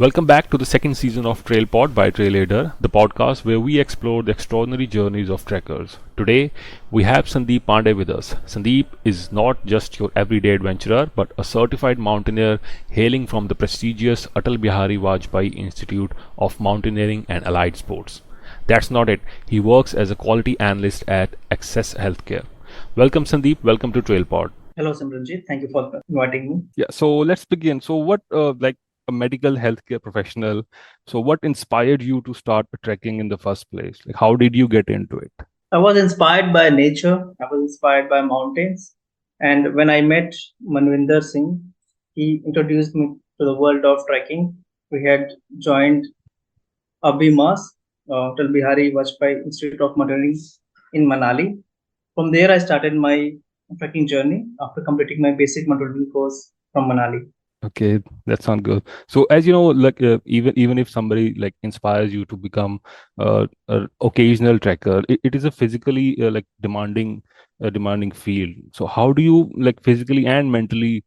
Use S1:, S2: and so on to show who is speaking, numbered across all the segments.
S1: Welcome back to the second season of Trailpod by Trailaider, the podcast where we explore the extraordinary journeys of trekkers. Today, we have Sandeep Pandey with us. Sandeep is not just your everyday adventurer, but a certified mountaineer hailing from the prestigious Atal Bihari Vajpayee Institute of Mountaineering and Allied Sports. That's not it. He works as a quality analyst at Access Healthcare. Welcome, Sandeep. Welcome to Trailpod.
S2: Hello, Simranjit. Thank you for inviting me.
S1: Yeah, so let's begin. So, like a medical healthcare professional, so what inspired you to start trekking in the first place? Like, how did you get into it?
S2: I was inspired by nature. I was inspired by mountains. And when I met Manvinder Singh, he introduced me to the world of trekking. We had joined Abhimas, Atal Bihari Vajpayee Institute of Mountaineering in Manali. From there, I started my trekking journey after completing my basic mountaineering course from Manali.
S1: Okay, that sounds good. So, as you know, like even if somebody like inspires you to become an occasional trekker, it is a physically like demanding field. So, how do you like physically and mentally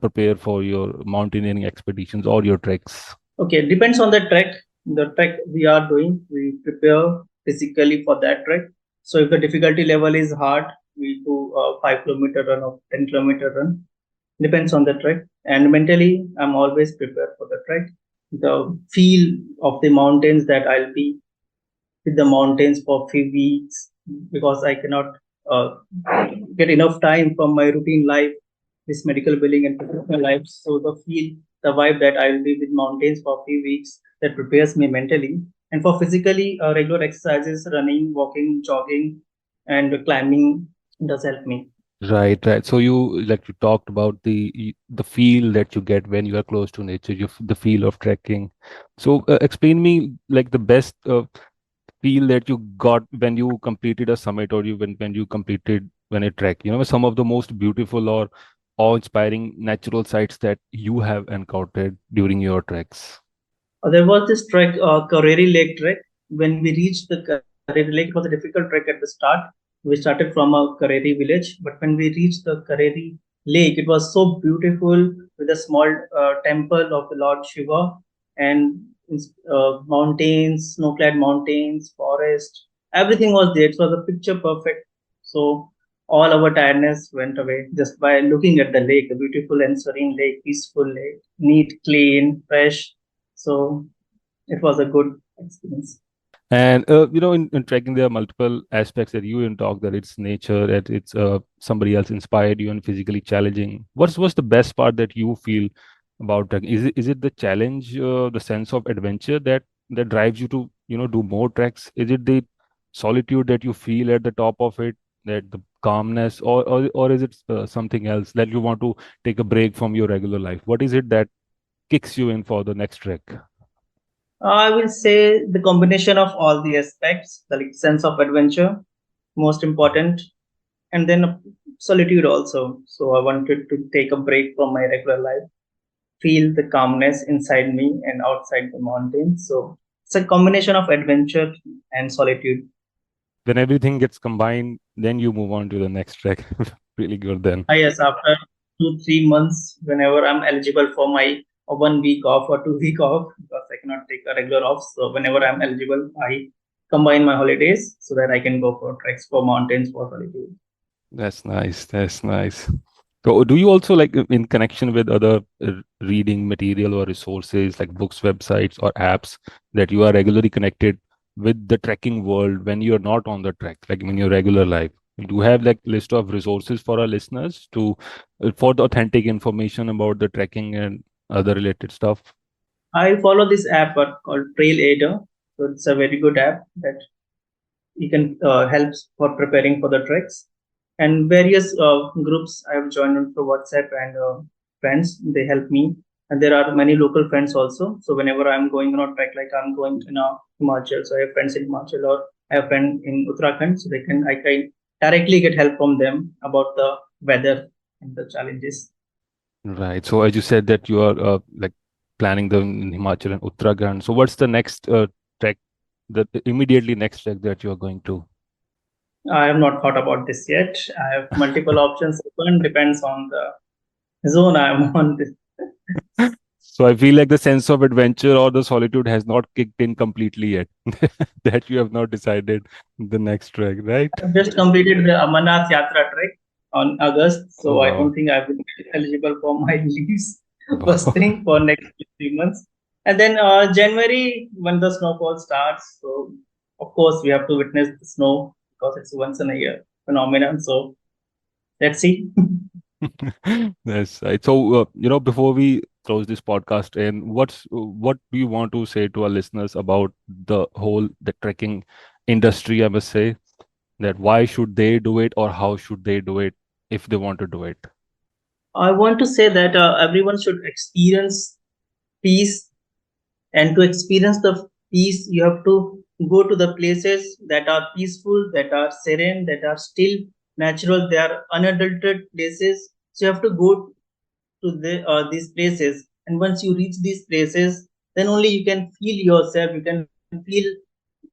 S1: prepare for your mountaineering expeditions or your treks?
S2: Okay, depends on the trek. The trek we are doing, we prepare physically for that trek. So if the difficulty level is hard, we do a 5 kilometer run or 10 kilometer run. Depends on the trek. And mentally, I'm always prepared for the trek. The feel of the mountains that I'll be with the mountains for few weeks because I cannot uh, get enough time from my routine life, this medical billing and professional life. So the vibe that I will be with mountains for a few weeks that prepares me mentally. And for physically, regular exercises, running, walking, jogging, and climbing does help me.
S1: Right, right. So you talked about the feel that you get when you are close to nature, the feel of trekking. So explain me like the best feel that you got when you completed a summit or when you completed when a trek. You know, some of the most beautiful or awe-inspiring natural sights that you have encountered during your treks.
S2: There was this trek, Kareri Lake trek. When we reached the Kareri Lake, it was a difficult trek at the start. We started from a Kareri village, but when we reached the Kareri Lake, it was so beautiful with a small temple of the Lord Shiva and mountains, snow-clad mountains, forest. Everything was there. It was a picture perfect. So all our tiredness went away just by looking at the lake, a beautiful and serene lake, peaceful lake, neat, clean, fresh. So it was a good experience.
S1: And in trekking, there are multiple aspects that you in talk that it's nature, that it's somebody else inspired you and physically challenging. What's the best part that you feel about trekking? Is it the challenge, the sense of adventure that drives you to do more treks? Is it the solitude that you feel at the top of it, that the calmness, or is it something else that you want to take a break from your regular life? What is it that kicks you in for the next trek?
S2: I will say the combination of all the aspects, the like, sense of adventure, most important, and then solitude also. So I wanted to take a break from my regular life, feel the calmness inside me and outside the mountains. So it's a combination of adventure and solitude.
S1: When everything gets combined, then you move on to the next track. Really good then.
S2: Yes, after 2 3 months, whenever I'm eligible for my 1 week off or 2 week off, because I cannot take a regular off. So whenever I'm eligible, I combine my holidays so that I can go for treks, for mountains, for solitude.
S1: That's nice. That's nice. So, do you also like in connection with other reading material or resources like books, websites, or apps that you are regularly connected with the trekking world when you're not on the trek, like in your regular life? Do you have like list of resources for our listeners to for the authentic information about the trekking and other related stuff?
S2: I follow this app called Trailaider. So it's a very good app that you can helps for preparing for the treks. And various groups I have joined on through WhatsApp and friends. They help me, and there are many local friends also. So whenever I'm going on a trek, like I'm going in Himachal, so I have friends in Himachal or I have friends in Uttarakhand, so I can directly get help from them about the weather and the challenges.
S1: Right. So as you said that you are like planning the in Himachal and Uttarakhand. So what's the next trek, the immediately next trek that you are going to?
S2: I have not thought about this yet. I have multiple options open. Depends on the zone I'm on.
S1: So I feel like the sense of adventure or the solitude has not kicked in completely yet. That you have not decided the next trek, right?
S2: I've just completed the Amarnath Yatra trek on August,
S1: Oh
S2: so I
S1: wow.
S2: don't think I will be eligible for my leaves. First
S1: Wow.
S2: thing for next 3 months, and then January when the snowfall starts. So of course we have to witness the snow because it's once in a year phenomenon. So let's see.
S1: That's right. So, before we close this podcast, and what do you want to say to our listeners about the trekking industry? I must say that why should they do it, or how should they do it if they want to do it?
S2: I want to say that everyone should experience peace, and to experience the peace, you have to go to the places that are peaceful, that are serene, that are still natural. They are unadulterated places. So you have to go to these places, and once you reach these places, then only you can feel yourself. You can feel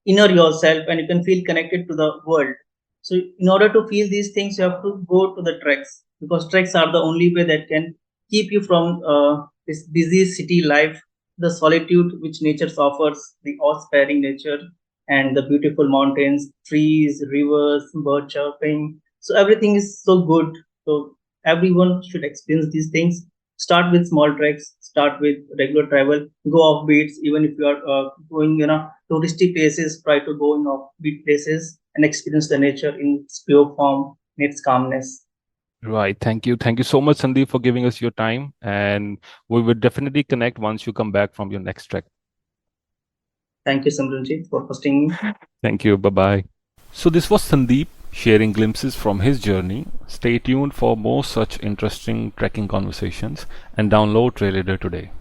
S2: inner yourself, and you can feel connected to the world. So in order to feel these things, you have to go to the treks, because treks are the only way that can keep you from this busy city life, the solitude which nature offers, the awe-inspiring nature, and the beautiful mountains, trees, rivers, bird chirping. So everything is so good. So everyone should experience these things. Start with small treks, start with regular travel, go off beats. Even if you are going touristy places, try to go in offbeat places and experience the nature in its pure form, in its calmness.
S1: Right. Thank you. Thank you so much, Sandeep, for giving us your time, and we will definitely connect once you come back from your next trek.
S2: Thank you, Simranjit, for hosting me.
S1: Thank you. Bye bye. So, this was Sandeep sharing glimpses from his journey. Stay tuned for more such interesting trekking conversations and download Trailaider today.